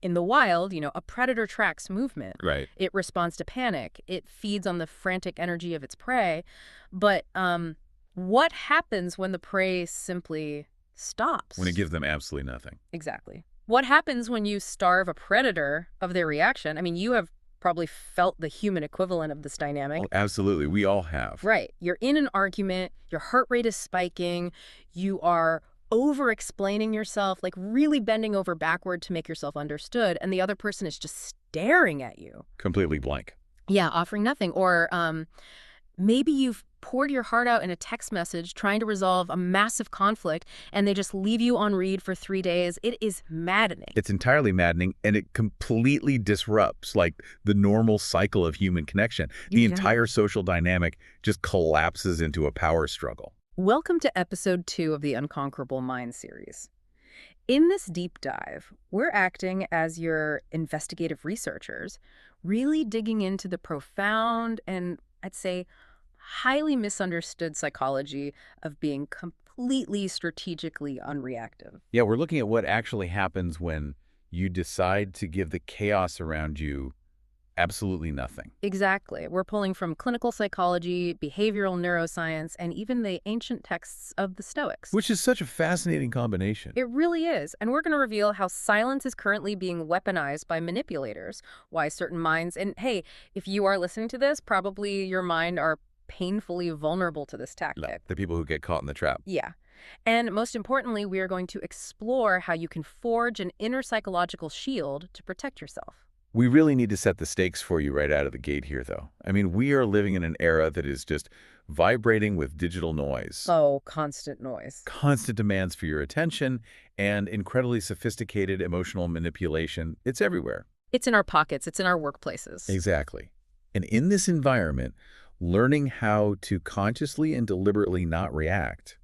In the wild, a predator tracks movement. Right. It responds to panic. It feeds on the frantic energy of its prey. But what happens when the prey simply stops? When it gives them absolutely nothing. Exactly. What happens when you starve a predator of their reaction? I mean, you have probably felt the human equivalent of this dynamic. Oh, absolutely. We all have. Right. You're in an argument, your heart rate is spiking, you are over-explaining yourself, like really bending over backward to make yourself understood, and the other person is just staring at you. Completely blank. Yeah, offering nothing. Or maybe you've poured your heart out in a text message trying to resolve a massive conflict, and they just leave you on read for 3 days. It is maddening. It's entirely maddening, and it completely disrupts, like, the normal cycle of human connection. The entire social dynamic just collapses into a power struggle. Welcome to episode 2 of the Unconquerable Mind series. In this deep dive, we're acting as your investigative researchers, really digging into the profound and, I'd say, highly misunderstood psychology of being completely strategically unreactive. Yeah, we're looking at what actually happens when you decide to give the chaos around you absolutely nothing. Exactly. We're pulling from clinical psychology, behavioral neuroscience, and even the ancient texts of the Stoics. Which is such a fascinating combination. It really is. And we're going to reveal how silence is currently being weaponized by manipulators, why certain minds, and hey, if you are listening to this, probably your mind are painfully vulnerable to this tactic. The people who get caught in the trap. Yeah. And most importantly, we are going to explore how you can forge an inner psychological shield to protect yourself. We really need to set the stakes for you right out of the gate here, though. I mean, we are living in an era that is just vibrating with digital noise. Oh, constant noise. Constant demands for your attention and incredibly sophisticated emotional manipulation. It's everywhere. It's in our pockets. It's in our workplaces. Exactly. And in this environment, learning how to consciously and deliberately not react,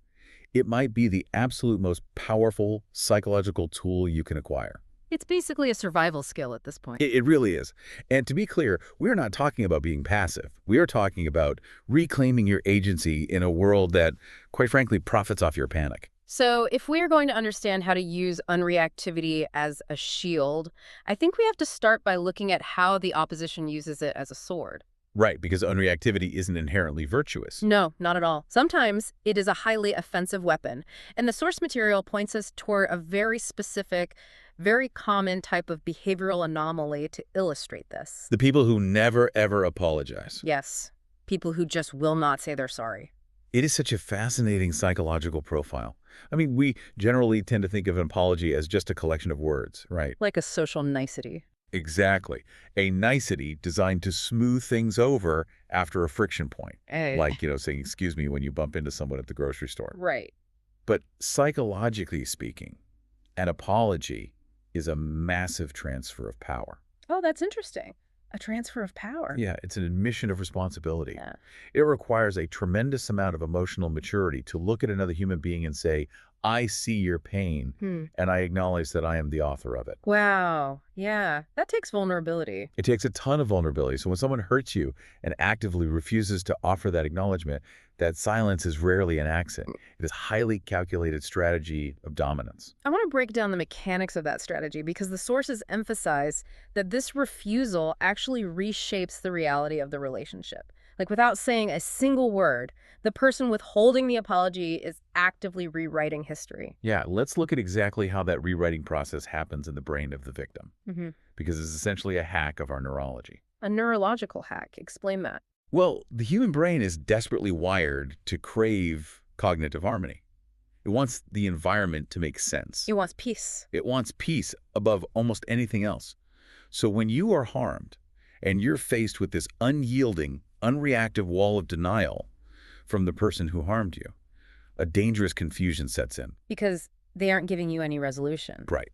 it might be the absolute most powerful psychological tool you can acquire. It's basically a survival skill at this point. It really is. And to be clear, we're not talking about being passive. We are talking about reclaiming your agency in a world that, quite frankly, profits off your panic. So if we are going to understand how to use unreactivity as a shield, I think we have to start by looking at how the opposition uses it as a sword. Right, because unreactivity isn't inherently virtuous. No, not at all. Sometimes it is a highly offensive weapon, and the source material points us toward a very specific, very common type of behavioral anomaly to illustrate this. The people who never, ever apologize. Yes, people who just will not say they're sorry. It is such a fascinating psychological profile. I mean, we generally tend to think of an apology as just a collection of words, right? Like a social nicety. Exactly. A nicety designed to smooth things over after a friction point. Like, saying, excuse me when you bump into someone at the grocery store. Right. But psychologically speaking, an apology is a massive transfer of power. Oh, that's interesting. A transfer of power. Yeah, it's an admission of responsibility. Yeah. It requires a tremendous amount of emotional maturity to look at another human being and say, I see your pain, and I acknowledge that I am the author of it. Wow. Yeah, that takes vulnerability. It takes a ton of vulnerability. So when someone hurts you and actively refuses to offer that acknowledgement, that silence is rarely an accident. It is a highly calculated strategy of dominance. I want to break down the mechanics of that strategy because the sources emphasize that this refusal actually reshapes the reality of the relationship. Like, without saying a single word, the person withholding the apology is actively rewriting history. Yeah, let's look at exactly how that rewriting process happens in the brain of the victim. Because it's essentially a hack of our neurology. A neurological hack. Explain that. Well, the human brain is desperately wired to crave cognitive harmony. It wants the environment to make sense. It wants peace. It wants peace above almost anything else. So when you are harmed and you're faced with this unyielding, unreactive wall of denial from the person who harmed you, a dangerous confusion sets in. Because they aren't giving you any resolution. Right.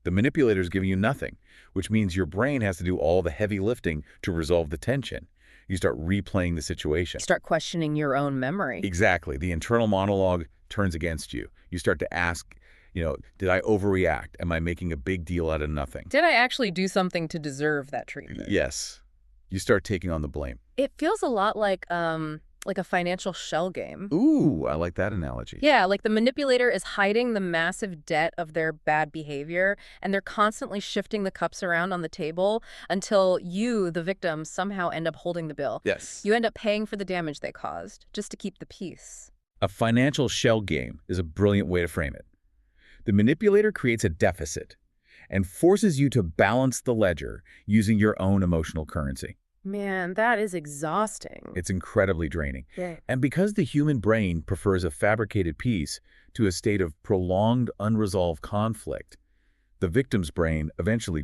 The manipulator is giving you nothing, which means your brain has to do all the heavy lifting to resolve the tension. You start replaying the situation. You start questioning your own memory. Exactly. The internal monologue turns against you. You start to ask, did I overreact? Am I making a big deal out of nothing? Did I actually do something to deserve that treatment? Yes. You start taking on the blame. It feels a lot like like a financial shell game. Ooh, I like that analogy. Yeah, like the manipulator is hiding the massive debt of their bad behavior, and they're constantly shifting the cups around on the table until you, the victim, somehow end up holding the bill. Yes. You end up paying for the damage they caused, just to keep the peace. A financial shell game is a brilliant way to frame it. The manipulator creates a deficit and forces you to balance the ledger using your own emotional currency. Man, that is exhausting. It's incredibly draining. Yeah. And because the human brain prefers a fabricated peace to a state of prolonged, unresolved conflict, the victim's brain eventually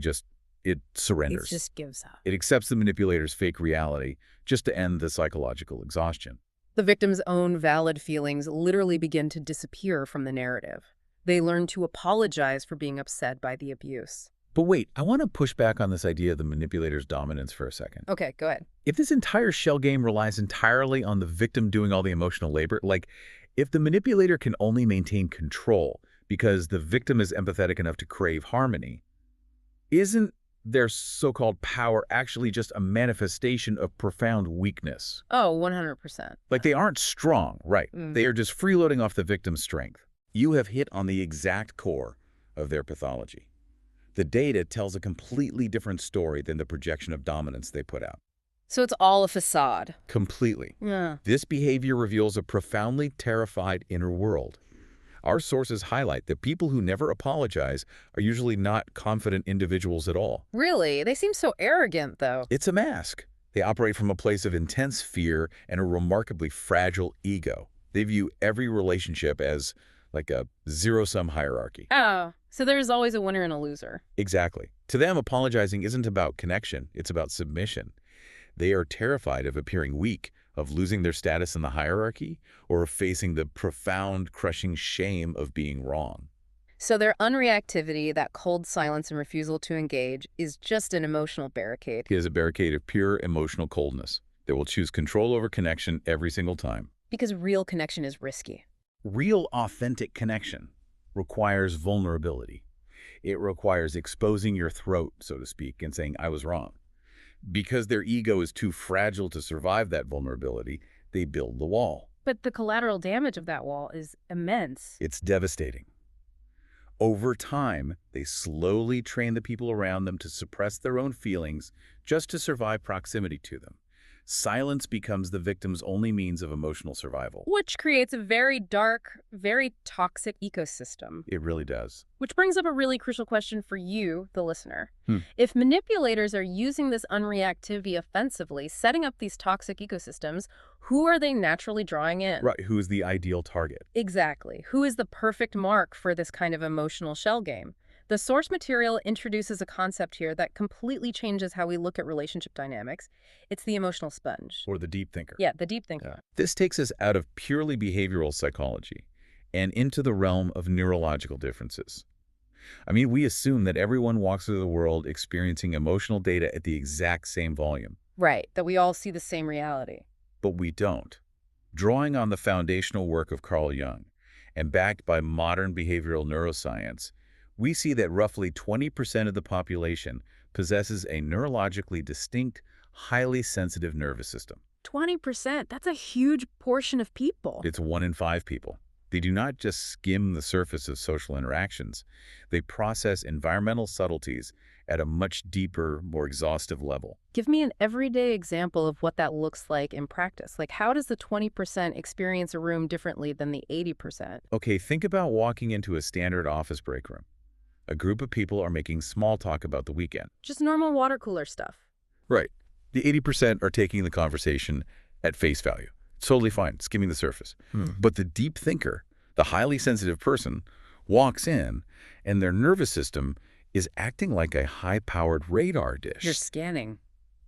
it surrenders. It just gives up. It accepts the manipulator's fake reality just to end the psychological exhaustion. The victim's own valid feelings literally begin to disappear from the narrative. They learn to apologize for being upset by the abuse. But wait, I want to push back on this idea of the manipulator's dominance for a second. Okay, go ahead. If this entire shell game relies entirely on the victim doing all the emotional labor, like if the manipulator can only maintain control because the victim is empathetic enough to crave harmony, isn't their so-called power actually just a manifestation of profound weakness? Oh, 100%. Like they aren't strong, right? Mm. They are just freeloading off the victim's strength. You have hit on the exact core of their pathology. The data tells a completely different story than the projection of dominance they put out. So it's all a facade. Completely. Yeah. This behavior reveals a profoundly terrified inner world. Our sources highlight that people who never apologize are usually not confident individuals at all. Really? They seem so arrogant, though. It's a mask. They operate from a place of intense fear and a remarkably fragile ego. They view every relationship as like a zero-sum hierarchy. Oh, so there's always a winner and a loser. Exactly. To them, apologizing isn't about connection, it's about submission. They are terrified of appearing weak, of losing their status in the hierarchy, or of facing the profound, crushing shame of being wrong. So their unreactivity, that cold silence and refusal to engage, is just an emotional barricade. It is a barricade of pure emotional coldness. They will choose control over connection every single time. Because real connection is risky. Real, authentic connection requires vulnerability. It requires exposing your throat, so to speak, and saying, I was wrong. Because their ego is too fragile to survive that vulnerability, they build the wall. But the collateral damage of that wall is immense. It's devastating. Over time, they slowly train the people around them to suppress their own feelings just to survive proximity to them. Silence becomes the victim's only means of emotional survival. Which creates a very dark, very toxic ecosystem. It really does. Which brings up a really crucial question for you, the listener. If manipulators are using this unreactivity offensively, setting up these toxic ecosystems, who are they naturally drawing in? Right, who is the ideal target? Exactly. Who is the perfect mark for this kind of emotional shell game? The source material introduces a concept here that completely changes how we look at relationship dynamics. It's the emotional sponge. Or the deep thinker. Yeah, the deep thinker. This takes us out of purely behavioral psychology and into the realm of neurological differences. I mean, we assume that everyone walks through the world experiencing emotional data at the exact same volume. Right, that we all see the same reality. But we don't. Drawing on the foundational work of Carl Jung and backed by modern behavioral neuroscience, we see that roughly 20% of the population possesses a neurologically distinct, highly sensitive nervous system. 20%? That's a huge portion of people. It's 1 in 5 people. They do not just skim the surface of social interactions. They process environmental subtleties at a much deeper, more exhaustive level. Give me an everyday example of what that looks like in practice. Like, how does the 20% experience a room differently than the 80%? Okay, think about walking into a standard office break room. A group of people are making small talk about the weekend. Just normal water cooler stuff. Right. The 80% are taking the conversation at face value. It's totally fine, skimming the surface. But the deep thinker, the highly sensitive person, walks in, and their nervous system is acting like a high-powered radar dish. You're scanning.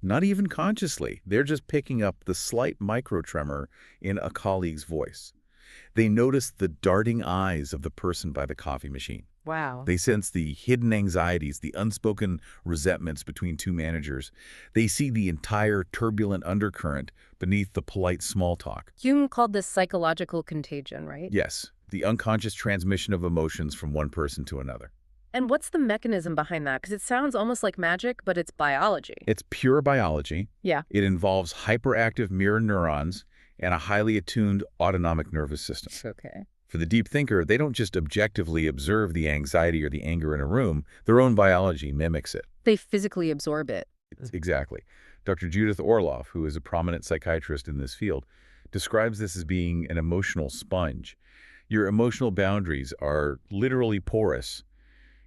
Not even consciously. They're just picking up the slight microtremor in a colleague's voice. They notice the darting eyes of the person by the coffee machine. Wow. They sense the hidden anxieties, the unspoken resentments between two managers. They see the entire turbulent undercurrent beneath the polite small talk. Jung called this psychological contagion, right? Yes, the unconscious transmission of emotions from one person to another. And what's the mechanism behind that? Because it sounds almost like magic, but it's biology. It's pure biology. Yeah. It involves hyperactive mirror neurons and a highly attuned autonomic nervous system. Okay. For the deep thinker, they don't just objectively observe the anxiety or the anger in a room. Their own biology mimics it. They physically absorb it. Exactly. Dr. Judith Orloff, who is a prominent psychiatrist in this field, describes this as being an emotional sponge. Your emotional boundaries are literally porous.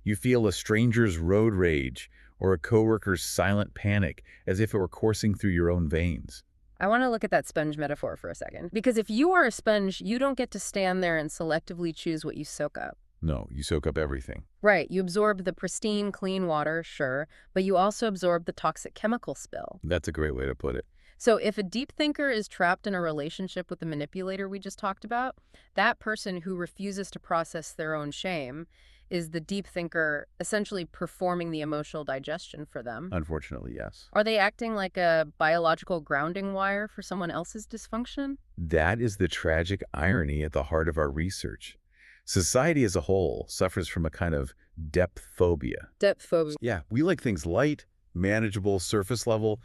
You feel a stranger's road rage or a coworker's silent panic as if it were coursing through your own veins. I want to look at that sponge metaphor for a second. Because if you are a sponge, you don't get to stand there and selectively choose what you soak up. No, you soak up everything. Right, you absorb the pristine, clean water, sure, but you also absorb the toxic chemical spill. That's a great way to put it. So if a deep thinker is trapped in a relationship with the manipulator we just talked about, that person who refuses to process their own shame is the deep thinker essentially performing the emotional digestion for them. Unfortunately, yes. Are they acting like a biological grounding wire for someone else's dysfunction? That is the tragic irony at the heart of our research. Society as a whole suffers from a kind of depth phobia. Depth phobia. Yeah, we like things light, manageable, surface level.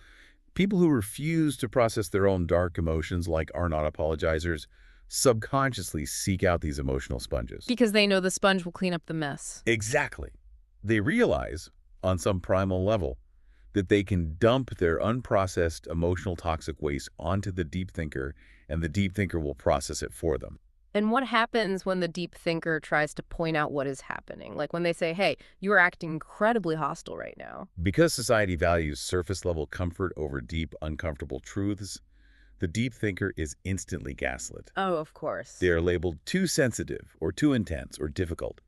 People who refuse to process their own dark emotions, like are not apologizers, subconsciously seek out these emotional sponges. Because they know the sponge will clean up the mess. Exactly. They realize, on some primal level, that they can dump their unprocessed emotional toxic waste onto the deep thinker, and the deep thinker will process it for them. And what happens when the deep thinker tries to point out what is happening? Like when they say, hey, you are acting incredibly hostile right now. Because society values surface-level comfort over deep, uncomfortable truths, the deep thinker is instantly gaslit. Oh, of course. They are labeled too sensitive or too intense or difficult.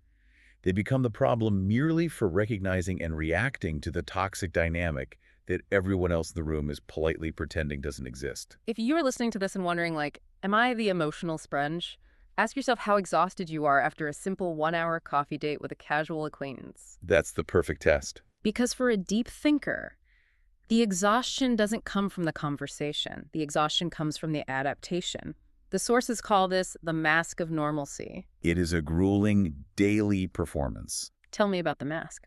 They become the problem merely for recognizing and reacting to the toxic dynamic that everyone else in the room is politely pretending doesn't exist. If you are listening to this and wondering, like, am I the emotional sponge? Ask yourself how exhausted you are after a simple 1-hour coffee date with a casual acquaintance. That's the perfect test. Because for a deep thinker, the exhaustion doesn't come from the conversation. The exhaustion comes from the adaptation. The sources call this the mask of normalcy. It is a grueling daily performance. Tell me about the mask.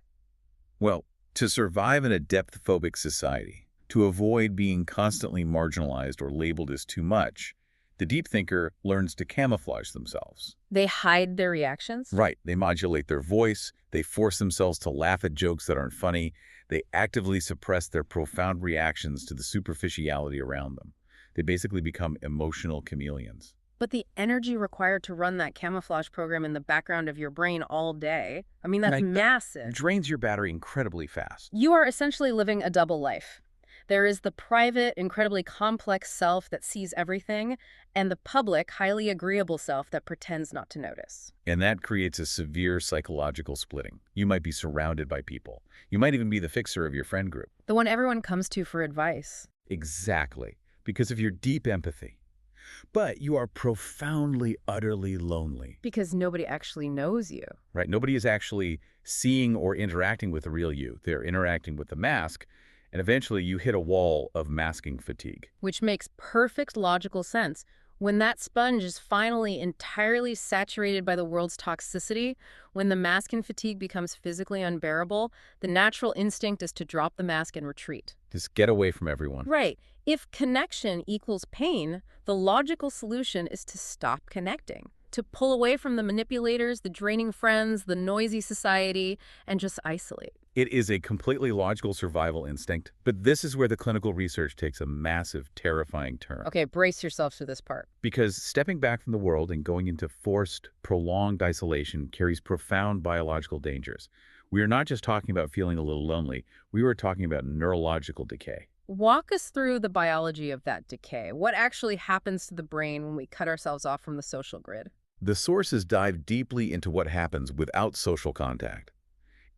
Well, to survive in a depth-phobic society, to avoid being constantly marginalized or labeled as too much, the deep thinker learns to camouflage themselves. They hide their reactions? Right. They modulate their voice. They force themselves to laugh at jokes that aren't funny. They actively suppress their profound reactions to the superficiality around them. They basically become emotional chameleons. But the energy required to run that camouflage program in the background of your brain all day, I mean, that's Right. massive. Drains your battery incredibly fast. You are essentially living a double life. There is the private, incredibly complex self that sees everything, and the public, highly agreeable self that pretends not to notice. And that creates a severe psychological splitting. You might be surrounded by people. You might even be the fixer of your friend group. The one everyone comes to for advice. Exactly. Because of your deep empathy. But you are profoundly, utterly lonely. Because nobody actually knows you. Right? Nobody is actually seeing or interacting with the real you. They're interacting with the mask, and eventually you hit a wall of masking fatigue. Which makes perfect logical sense. When that sponge is finally entirely saturated by the world's toxicity, when the masking fatigue becomes physically unbearable, the natural instinct is to drop the mask and retreat. Just get away from everyone. Right. If connection equals pain, the logical solution is to stop connecting, to pull away from the manipulators, the draining friends, the noisy society, and just isolate. It is a completely logical survival instinct, but this is where the clinical research takes a massive, terrifying turn. Okay, brace yourselves for this part. Because stepping back from the world and going into forced, prolonged isolation carries profound biological dangers. We are not just talking about feeling a little lonely. We were talking about neurological decay. Walk us through the biology of that decay. What actually happens to the brain when we cut ourselves off from the social grid? The sources dive deeply into what happens without social contact,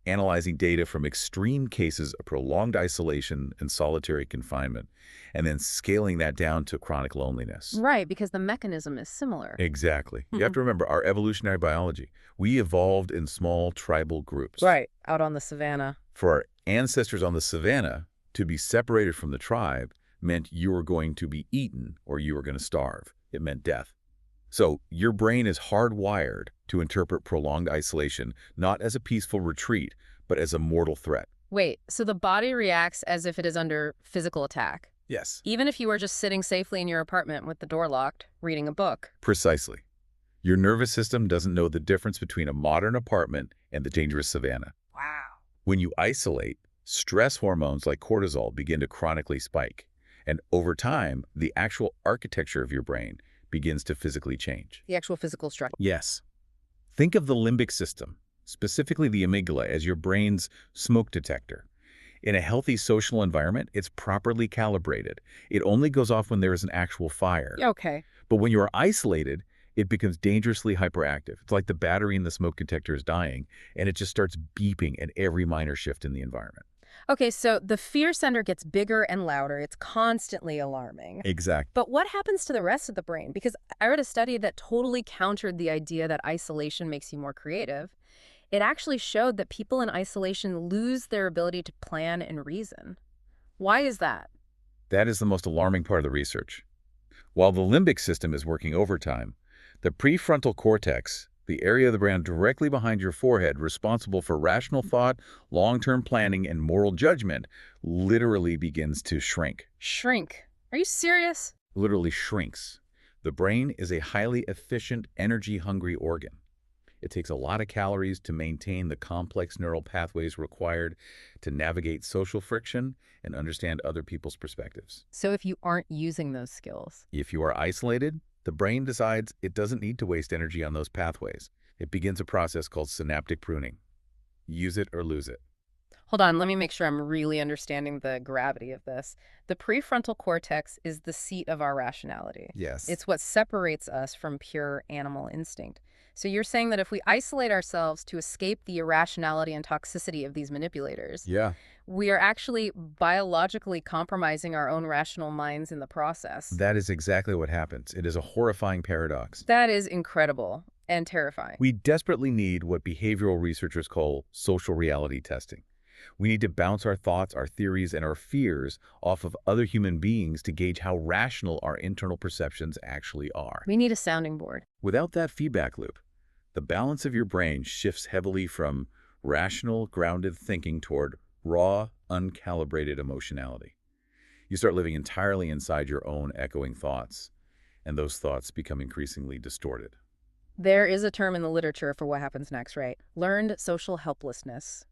analyzing data from extreme cases of prolonged isolation and solitary confinement, and then scaling that down to chronic loneliness. Right, because the mechanism is similar. Exactly. You have to remember our evolutionary biology. We evolved in small tribal groups. Right, out on the savannah. For our ancestors on the savannah, to be separated from the tribe meant you were going to be eaten or you were going to starve. It meant death. So your brain is hardwired to interpret prolonged isolation not as a peaceful retreat, but as a mortal threat. Wait, so the body reacts as if it is under physical attack? Yes. Even if you were just sitting safely in your apartment with the door locked, reading a book. Precisely. Your nervous system doesn't know the difference between a modern apartment and the dangerous savanna. Wow. When you isolate, stress hormones like cortisol begin to chronically spike. And over time, the actual architecture of your brain begins to physically change. The actual physical structure. Yes. Think of the limbic system, specifically the amygdala, as your brain's smoke detector. In a healthy social environment, it's properly calibrated. It only goes off when there is an actual fire. Okay. But when you are isolated, it becomes dangerously hyperactive. It's like the battery in the smoke detector is dying, and it just starts beeping at every minor shift in the environment. Okay, so the fear center gets bigger and louder. It's constantly alarming. Exactly. But what happens to the rest of the brain? Because I read a study that totally countered the idea that isolation makes you more creative. It actually showed that people in isolation lose their ability to plan and reason. Why is that? That is the most alarming part of the research. While the limbic system is working overtime, the prefrontal cortex, the area of the brain directly behind your forehead responsible for rational thought, long-term planning, and moral judgment, literally begins to shrink. Shrink. Are you serious? Literally shrinks. The brain is a highly efficient, energy-hungry organ. It takes a lot of calories to maintain the complex neural pathways required to navigate social friction and understand other people's perspectives. So if you aren't using those skills. If you are isolated, the brain decides it doesn't need to waste energy on those pathways. It begins a process called synaptic pruning. Use it or lose it. Hold on, let me make sure I'm really understanding the gravity of this. The prefrontal cortex is the seat of our rationality. Yes. It's what separates us from pure animal instinct. So you're saying that if we isolate ourselves to escape the irrationality and toxicity of these manipulators, Yeah. we are actually biologically compromising our own rational minds in the process. That is exactly what happens. It is a horrifying paradox. That is incredible and terrifying. We desperately need what behavioral researchers call social reality testing. We need to bounce our thoughts, our theories, and our fears off of other human beings to gauge how rational our internal perceptions actually are. We need a sounding board. Without that feedback loop, the balance of your brain shifts heavily from rational, grounded thinking toward raw, uncalibrated emotionality. You start living entirely inside your own echoing thoughts, and those thoughts become increasingly distorted. There is a term in the literature for what happens next, right? Learned social helplessness.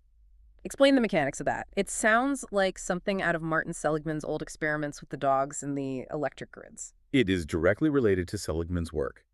Explain the mechanics of that. It sounds like something out of Martin Seligman's old experiments with the dogs and the electric grids. It is directly related to Seligman's work.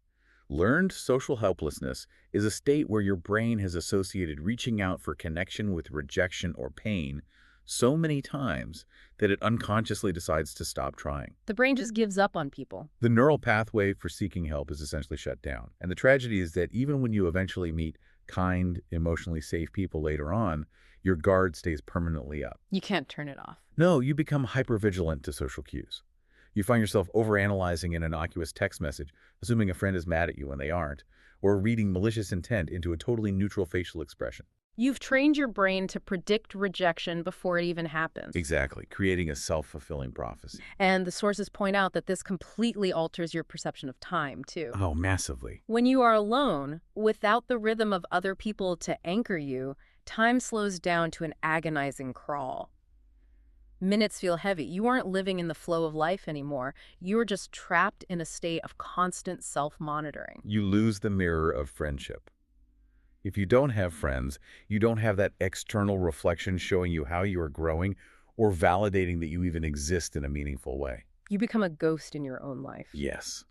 Learned social helplessness is a state where your brain has associated reaching out for connection with rejection or pain so many times that it unconsciously decides to stop trying. The brain just gives up on people. The neural pathway for seeking help is essentially shut down. And the tragedy is that even when you eventually meet kind, emotionally safe people later on, your guard stays permanently up. You can't turn it off. No, you become hypervigilant to social cues. You find yourself overanalyzing an innocuous text message, assuming a friend is mad at you when they aren't, or reading malicious intent into a totally neutral facial expression. You've trained your brain to predict rejection before it even happens. Exactly, creating a self-fulfilling prophecy. And the sources point out that this completely alters your perception of time, too. Oh, massively. When you are alone, without the rhythm of other people to anchor you, time slows down to an agonizing crawl. Minutes feel heavy. You aren't living in the flow of life anymore. You're just trapped in a state of constant self-monitoring. You lose the mirror of friendship. If you don't have friends, you don't have that external reflection showing you how you are growing or validating that you even exist in a meaningful way. You become a ghost in your own life. Yes.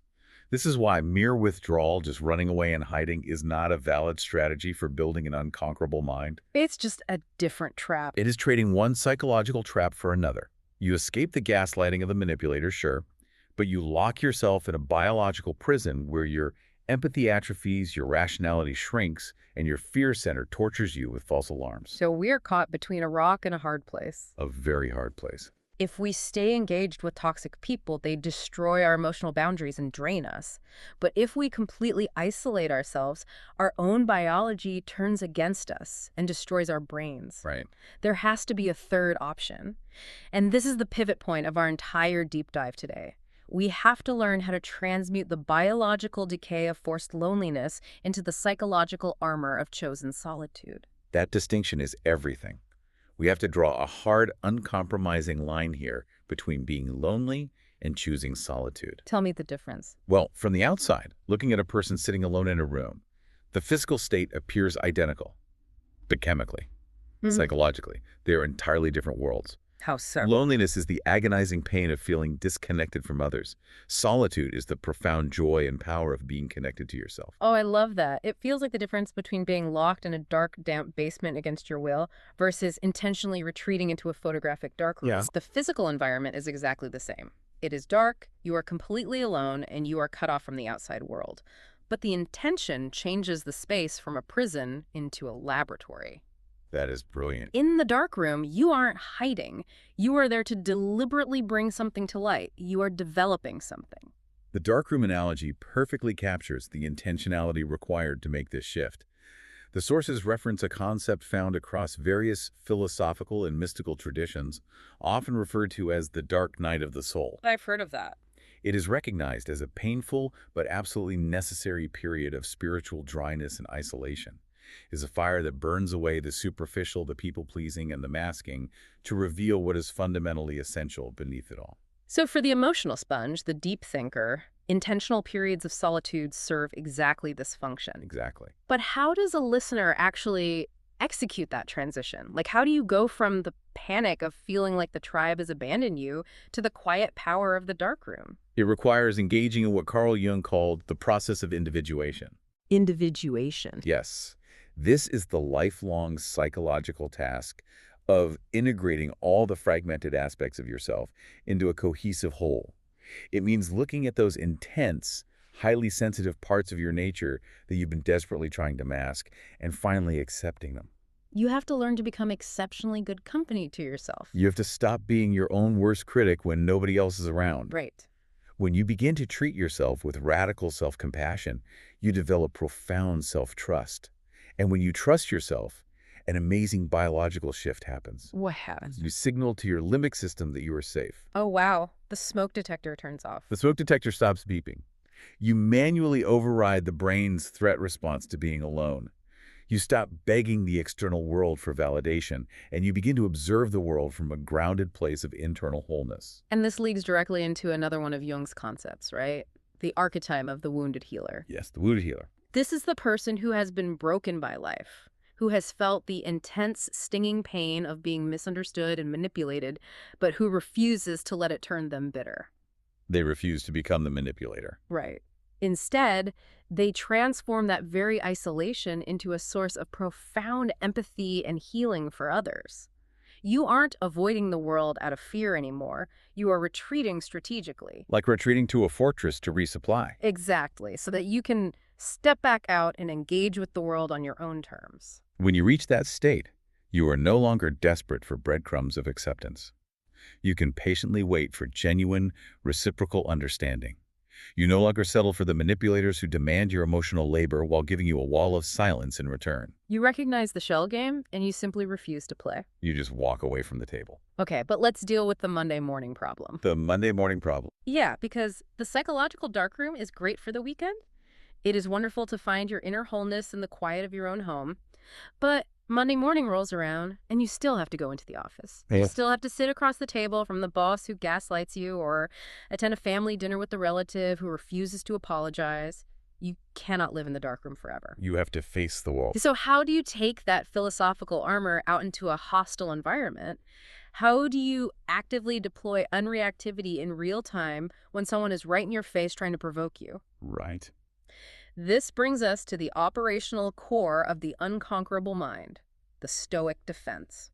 This is why mere withdrawal, just running away and hiding, is not a valid strategy for building an unconquerable mind. It's just a different trap. It is trading one psychological trap for another. You escape the gaslighting of the manipulator, sure, but you lock yourself in a biological prison where your empathy atrophies, your rationality shrinks, and your fear center tortures you with false alarms. So we're caught between a rock and a hard place. A very hard place. If we stay engaged with toxic people, they destroy our emotional boundaries and drain us. But if we completely isolate ourselves, our own biology turns against us and destroys our brains. Right. There has to be a third option. And this is the pivot point of our entire deep dive today. We have to learn how to transmute the biological decay of forced loneliness into the psychological armor of chosen solitude. That distinction is everything. We have to draw a hard, uncompromising line here between being lonely and choosing solitude. Tell me the difference. Well, from the outside, looking at a person sitting alone in a room, the physical state appears identical, but chemically, psychologically, they are entirely different worlds. How so? Loneliness is the agonizing pain of feeling disconnected from others. Solitude is the profound joy and power of being connected to yourself. Oh, I love that. It feels like the difference between being locked in a dark, damp basement against your will versus intentionally retreating into a photographic dark room. Yeah. The physical environment is exactly the same. It is dark, you are completely alone, and you are cut off from the outside world. But the intention changes the space from a prison into a laboratory. That is brilliant. In the dark room, you aren't hiding. You are there to deliberately bring something to light. You are developing something. The darkroom analogy perfectly captures the intentionality required to make this shift. The sources reference a concept found across various philosophical and mystical traditions, often referred to as the dark night of the soul. I've heard of that. It is recognized as a painful but absolutely necessary period of spiritual dryness and isolation. It is a fire that burns away the superficial, the people-pleasing, and the masking to reveal what is fundamentally essential beneath it all. So for the emotional sponge, the deep thinker, intentional periods of solitude serve exactly this function. Exactly. But how does a listener actually execute that transition? Like, how do you go from the panic of feeling like the tribe has abandoned you to the quiet power of the darkroom? It requires engaging in what Carl Jung called the process of individuation. Individuation. Yes, this is the lifelong psychological task of integrating all the fragmented aspects of yourself into a cohesive whole. It means looking at those intense, highly sensitive parts of your nature that you've been desperately trying to mask and finally accepting them. You have to learn to become exceptionally good company to yourself. You have to stop being your own worst critic when nobody else is around. Right. When you begin to treat yourself with radical self-compassion, you develop profound self-trust. And when you trust yourself, an amazing biological shift happens. What happens? You signal to your limbic system that you are safe. Oh, wow. The smoke detector turns off. The smoke detector stops beeping. You manually override the brain's threat response to being alone. You stop begging the external world for validation, and you begin to observe the world from a grounded place of internal wholeness. And this leads directly into another one of Jung's concepts, right? The archetype of the wounded healer. Yes, the wounded healer. This is the person who has been broken by life, who has felt the intense, stinging pain of being misunderstood and manipulated, but who refuses to let it turn them bitter. They refuse to become the manipulator. Right. Instead, they transform that very isolation into a source of profound empathy and healing for others. You aren't avoiding the world out of fear anymore. You are retreating strategically. Like retreating to a fortress to resupply. Exactly, so that you can step back out and engage with the world on your own terms. When you reach that state, you are no longer desperate for breadcrumbs of acceptance. You can patiently wait for genuine, reciprocal understanding. You no longer settle for the manipulators who demand your emotional labor while giving you a wall of silence in return. You recognize the shell game, and you simply refuse to play. You just walk away from the table. Okay, but let's deal with the Monday morning problem. The Monday morning problem. Yeah, because the psychological darkroom is great for the weekend. It is wonderful to find your inner wholeness in the quiet of your own home. But Monday morning rolls around, and you still have to go into the office. Yeah. You still have to sit across the table from the boss who gaslights you, or attend a family dinner with the relative who refuses to apologize. You cannot live in the darkroom forever. You have to face the wall. So how do you take that philosophical armor out into a hostile environment? How do you actively deploy unreactivity in real time when someone is right in your face trying to provoke you? Right. This brings us to the operational core of the unconquerable mind, the Stoic defense.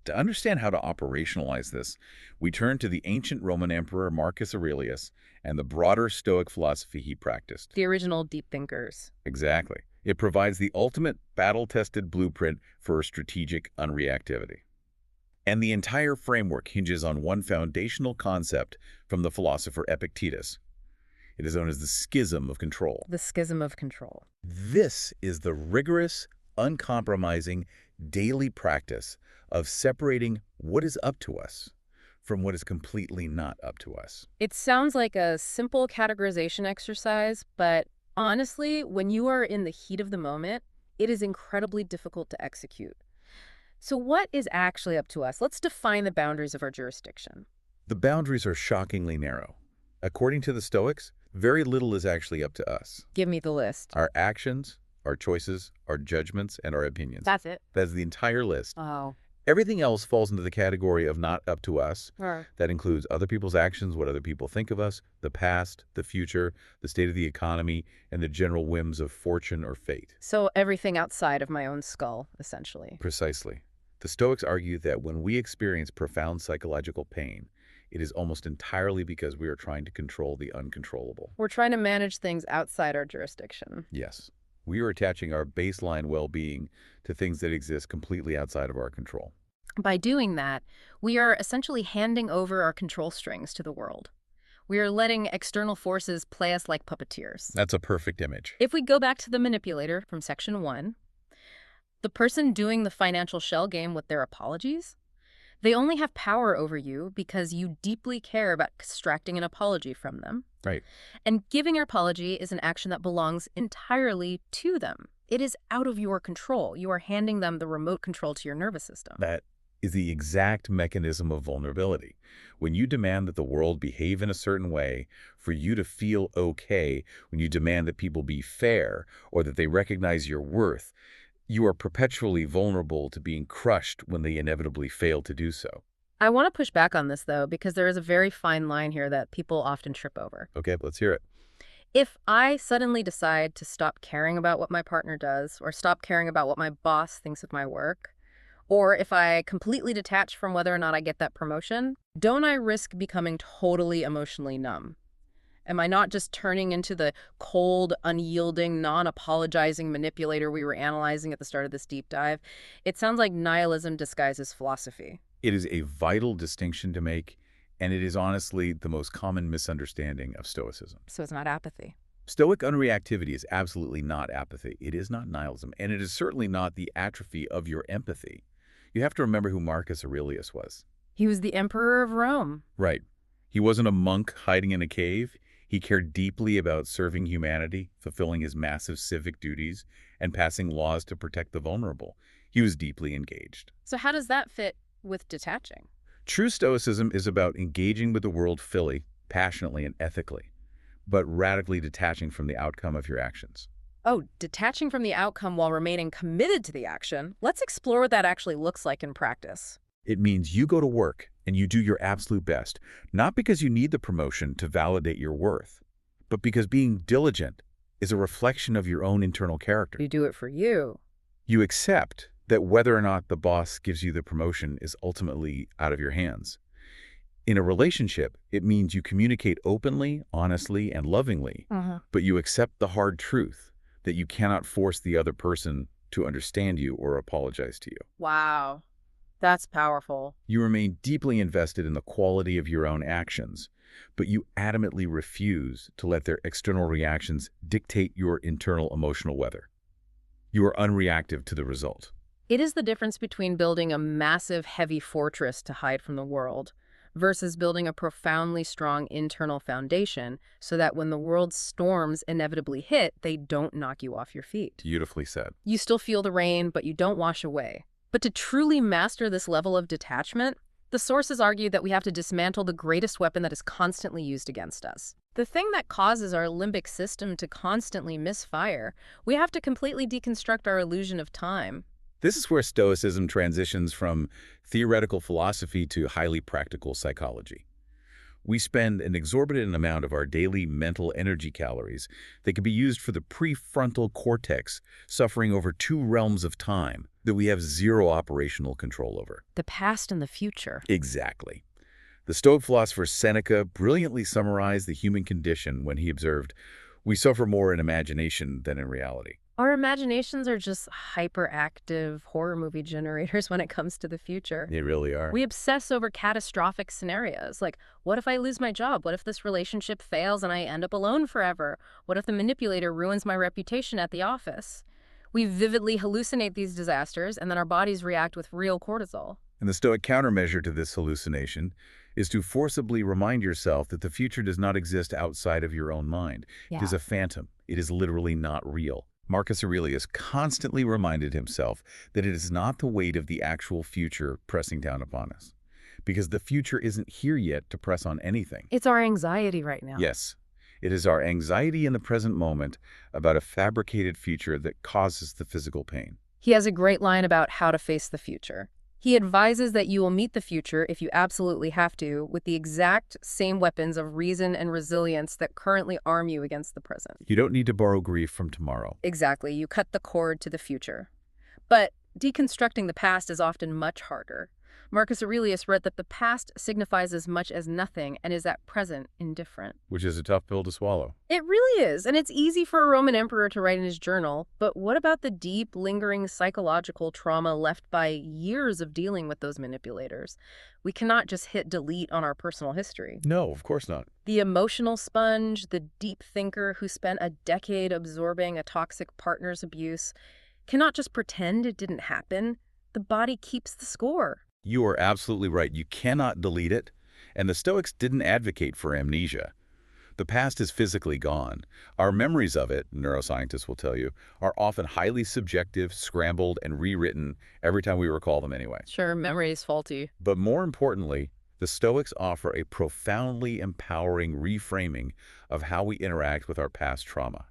To understand how to operationalize this, we turn to the ancient Roman emperor Marcus Aurelius and the broader Stoic philosophy he practiced. The original deep thinkers. Exactly. It provides the ultimate battle-tested blueprint for strategic unreactivity. And the entire framework hinges on one foundational concept from the philosopher Epictetus. It is known as the schism of control. The schism of control. This is the rigorous, uncompromising, daily practice of separating what is up to us from what is completely not up to us. It sounds like a simple categorization exercise, but honestly, when you are in the heat of the moment, it is incredibly difficult to execute. So what is actually up to us? Let's define the boundaries of our jurisdiction. The boundaries are shockingly narrow. According to the Stoics, very little is actually up to us. Give me the list. Our actions, our choices, our judgments, and our opinions. That's it. That's the entire list. Oh. Everything else falls into the category of not up to us. Right. That includes other people's actions, what other people think of us, the past, the future, the state of the economy, and the general whims of fortune or fate. So everything outside of my own skull, essentially. Precisely. The Stoics argue that when we experience profound psychological pain, it is almost entirely because we are trying to control the uncontrollable. We're trying to manage things outside our jurisdiction. Yes. We are attaching our baseline well-being to things that exist completely outside of our control. By doing that, we are essentially handing over our control strings to the world. We are letting external forces play us like puppeteers. That's a perfect image. If we go back to the manipulator from section 1, the person doing the financial shell game with their apologies, they only have power over you because you deeply care about extracting an apology from them. Right. And giving an apology is an action that belongs entirely to them. It is out of your control. You are handing them the remote control to your nervous system. That is the exact mechanism of vulnerability. When you demand that the world behave in a certain way, for you to feel okay, when you demand that people be fair or that they recognize your worth, you are perpetually vulnerable to being crushed when they inevitably fail to do so. I want to push back on this, though, because there is a very fine line here that people often trip over. Okay, let's hear it. If I suddenly decide to stop caring about what my partner does, or stop caring about what my boss thinks of my work, or if I completely detach from whether or not I get that promotion, don't I risk becoming totally emotionally numb? Am I not just turning into the cold, unyielding, non-apologizing manipulator we were analyzing at the start of this deep dive? It sounds like nihilism disguises philosophy. It is a vital distinction to make, and it is honestly the most common misunderstanding of Stoicism. So it's not apathy. Stoic unreactivity is absolutely not apathy. It is not nihilism, and it is certainly not the atrophy of your empathy. You have to remember who Marcus Aurelius was. He was the emperor of Rome. Right. He wasn't a monk hiding in a cave. He cared deeply about serving humanity, fulfilling his massive civic duties, and passing laws to protect the vulnerable. He was deeply engaged. So how does that fit with detaching? True Stoicism is about engaging with the world fully, passionately, and ethically, but radically detaching from the outcome of your actions. Oh, detaching from the outcome while remaining committed to the action. Let's explore what that actually looks like in practice. It means you go to work and you do your absolute best, not because you need the promotion to validate your worth, but because being diligent is a reflection of your own internal character. You do it for you. You accept that whether or not the boss gives you the promotion is ultimately out of your hands. In a relationship, it means you communicate openly, honestly, and lovingly, but you accept the hard truth that you cannot force the other person to understand you or apologize to you. Wow. That's powerful. You remain deeply invested in the quality of your own actions, but you adamantly refuse to let their external reactions dictate your internal emotional weather. You are unreactive to the result. It is the difference between building a massive, heavy fortress to hide from the world versus building a profoundly strong internal foundation so that when the world's storms inevitably hit, they don't knock you off your feet. Beautifully said. You still feel the rain, but you don't wash away. But to truly master this level of detachment, the sources argue that we have to dismantle the greatest weapon that is constantly used against us. The thing that causes our limbic system to constantly misfire. We have to completely deconstruct our illusion of time. This is where Stoicism transitions from theoretical philosophy to highly practical psychology. We spend an exorbitant amount of our daily mental energy calories that can be used for the prefrontal cortex, suffering over 2 realms of time that we have zero operational control over. The past and the future. Exactly. The Stoic philosopher Seneca brilliantly summarized the human condition when he observed, "We suffer more in imagination than in reality." Our imaginations are just hyperactive horror movie generators when it comes to the future. They really are. We obsess over catastrophic scenarios, like, what if I lose my job? What if this relationship fails and I end up alone forever? What if the manipulator ruins my reputation at the office? We vividly hallucinate these disasters, and then our bodies react with real cortisol. And the Stoic countermeasure to this hallucination is to forcibly remind yourself that the future does not exist outside of your own mind. It is a phantom. It is literally not real. Marcus Aurelius constantly reminded himself that it is not the weight of the actual future pressing down upon us, because the future isn't here yet to press on anything. It's our anxiety right now. Yes, it is our anxiety in the present moment about a fabricated future that causes the physical pain. He has a great line about how to face the future. He advises that you will meet the future, if you absolutely have to, with the exact same weapons of reason and resilience that currently arm you against the present. You don't need to borrow grief from tomorrow. Exactly, you cut the cord to the future. But deconstructing the past is often much harder. Marcus Aurelius wrote that the past signifies as much as nothing and is at present indifferent. Which is a tough pill to swallow. It really is, and it's easy for a Roman emperor to write in his journal, but what about the deep, lingering psychological trauma left by years of dealing with those manipulators? We cannot just hit delete on our personal history. No, of course not. The emotional sponge, the deep thinker who spent a decade absorbing a toxic partner's abuse, cannot just pretend it didn't happen. The body keeps the score. You are absolutely right. You cannot delete it, and the Stoics didn't advocate for amnesia. The past is physically gone. Our memories of it, neuroscientists will tell you, are often highly subjective, scrambled, and rewritten every time we recall them anyway. Sure, memory is faulty. But more importantly, the Stoics offer a profoundly empowering reframing of how we interact with our past trauma.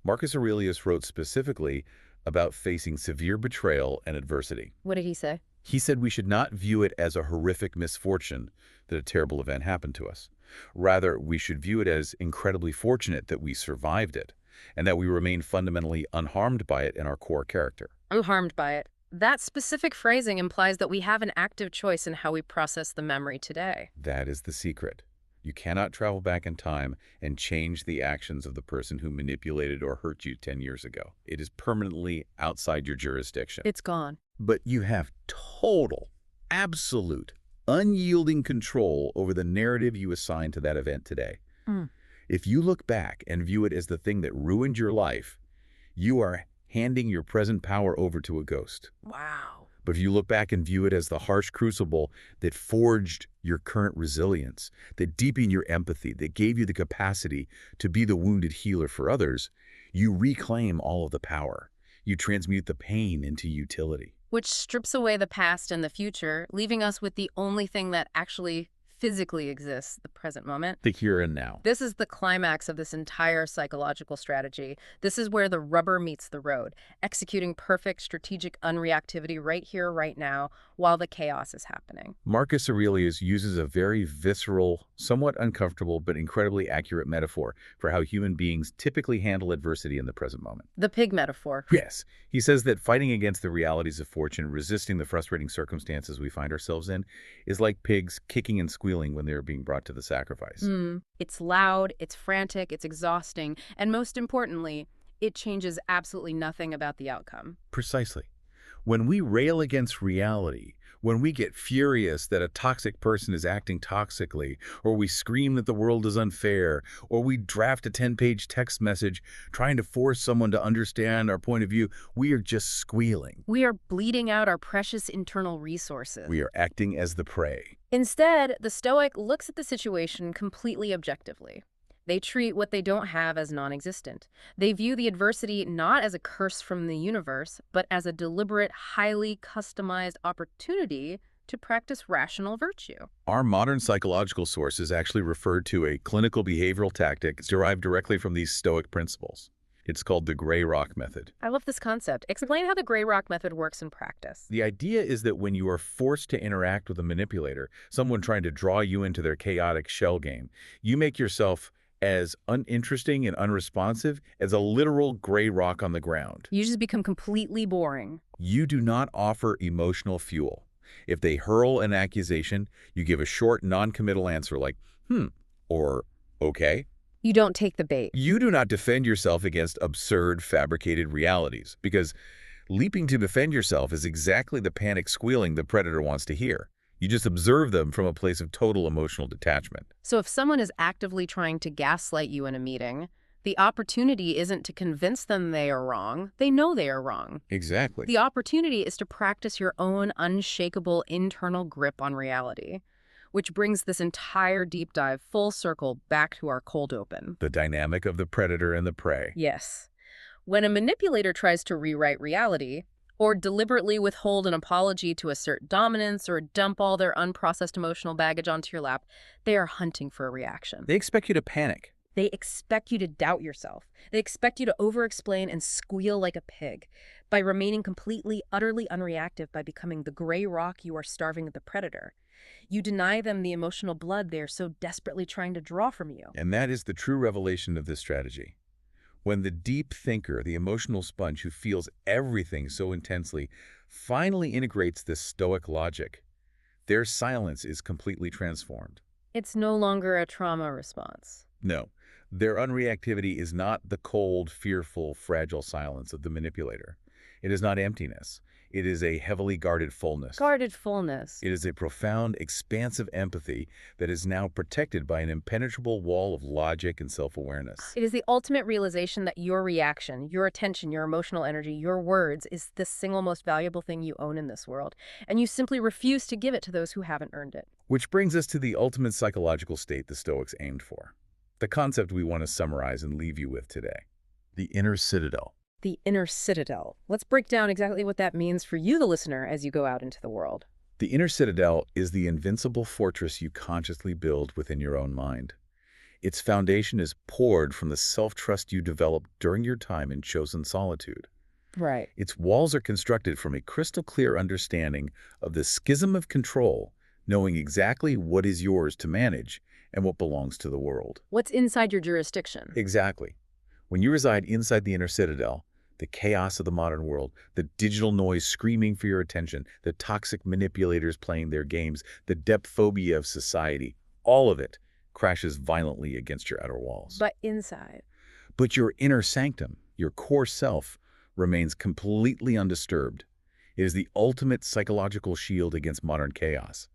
Marcus Aurelius wrote specifically about facing severe betrayal and adversity. What did he say? He said we should not view it as a horrific misfortune that a terrible event happened to us. Rather, we should view it as incredibly fortunate that we survived it and that we remain fundamentally unharmed by it in our core character. Unharmed by it. That specific phrasing implies that we have an active choice in how we process the memory today. That is the secret. You cannot travel back in time and change the actions of the person who manipulated or hurt you 10 years ago. It is permanently outside your jurisdiction. It's gone. But you have total, absolute, unyielding control over the narrative you assign to that event today. If you look back and view it as the thing that ruined your life, you are handing your present power over to a ghost. Wow. But if you look back and view it as the harsh crucible that forged your current resilience, that deepened your empathy, that gave you the capacity to be the wounded healer for others, you reclaim all of the power. You transmute the pain into utility. Which strips away the past and the future, leaving us with the only thing that actually physically exists, the present moment. The here and now. This is the climax of this entire psychological strategy. This is where the rubber meets the road, executing perfect strategic unreactivity right here, right now, while the chaos is happening. Marcus Aurelius uses a very visceral, somewhat uncomfortable, but incredibly accurate metaphor for how human beings typically handle adversity in the present moment. The pig metaphor. Yes. He says that fighting against the realities of fortune, resisting the frustrating circumstances we find ourselves in, is like pigs kicking and squealing when they're being brought to the sacrifice. It's loud, it's frantic, it's exhausting, and most importantly, it changes absolutely nothing about the outcome. Precisely. When we rail against reality, when we get furious that a toxic person is acting toxically, or we scream that the world is unfair, or we draft a 10-page text message trying to force someone to understand our point of view, we are just squealing. We are bleeding out our precious internal resources. We are acting as the prey. Instead, the Stoic looks at the situation completely objectively. They treat what they don't have as non-existent. They view the adversity not as a curse from the universe, but as a deliberate, highly customized opportunity to practice rational virtue. Our modern psychological sources actually refer to a clinical behavioral tactic derived directly from these Stoic principles. It's called the gray rock method. I love this concept. Explain how the gray rock method works in practice. The idea is that when you are forced to interact with a manipulator, someone trying to draw you into their chaotic shell game, you make yourself as uninteresting and unresponsive as a literal gray rock on the ground. You just become completely boring. You do not offer emotional fuel. If they hurl an accusation, you give a short, non-committal answer like, or okay. You don't take the bait. You do not defend yourself against absurd, fabricated realities, because leaping to defend yourself is exactly the panic squealing the predator wants to hear. You just observe them from a place of total emotional detachment. So if someone is actively trying to gaslight you in a meeting, the opportunity isn't to convince them they are wrong. They know they are wrong. Exactly. The opportunity is to practice your own unshakable internal grip on reality, which brings this entire deep dive full circle back to our cold open. The dynamic of the predator and the prey. Yes. When a manipulator tries to rewrite reality, or deliberately withhold an apology to assert dominance or dump all their unprocessed emotional baggage onto your lap, they are hunting for a reaction. They expect you to panic. They expect you to doubt yourself. They expect you to over-explain and squeal like a pig. By remaining completely, utterly unreactive, by becoming the gray rock you are starving the predator, you deny them the emotional blood they are so desperately trying to draw from you. And that is the true revelation of this strategy. When the deep thinker, the emotional sponge who feels everything so intensely, finally integrates this Stoic logic, their silence is completely transformed. It's no longer a trauma response. No, their unreactivity is not the cold, fearful, fragile silence of the manipulator. It is not emptiness. It is a heavily guarded fullness. Guarded fullness. It is a profound, expansive empathy that is now protected by an impenetrable wall of logic and self-awareness. It is the ultimate realization that your reaction, your attention, your emotional energy, your words is the single most valuable thing you own in this world, and you simply refuse to give it to those who haven't earned it. Which brings us to the ultimate psychological state the Stoics aimed for. The concept we want to summarize and leave you with today. The Inner Citadel. The Inner Citadel. Let's break down exactly what that means for you, the listener, as you go out into the world. The Inner Citadel is the invincible fortress you consciously build within your own mind. Its foundation is poured from the self-trust you develop during your time in chosen solitude. Right. Its walls are constructed from a crystal-clear understanding of the schism of control, knowing exactly what is yours to manage and what belongs to the world. What's inside your jurisdiction? Exactly. When you reside inside the Inner Citadel, the chaos of the modern world, the digital noise screaming for your attention, the toxic manipulators playing their games, the depth phobia of society, all of it crashes violently against your outer walls. But inside. But your inner sanctum, your core self, remains completely undisturbed. It is the ultimate psychological shield against modern chaos.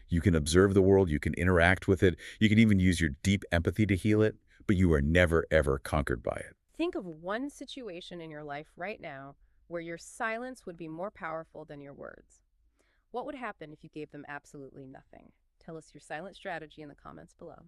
You can observe the world, you can interact with it, you can even use your deep empathy to heal it, but you are never, ever conquered by it. Think of one situation in your life right now where your silence would be more powerful than your words. What would happen if you gave them absolutely nothing? Tell us your silent strategy in the comments below.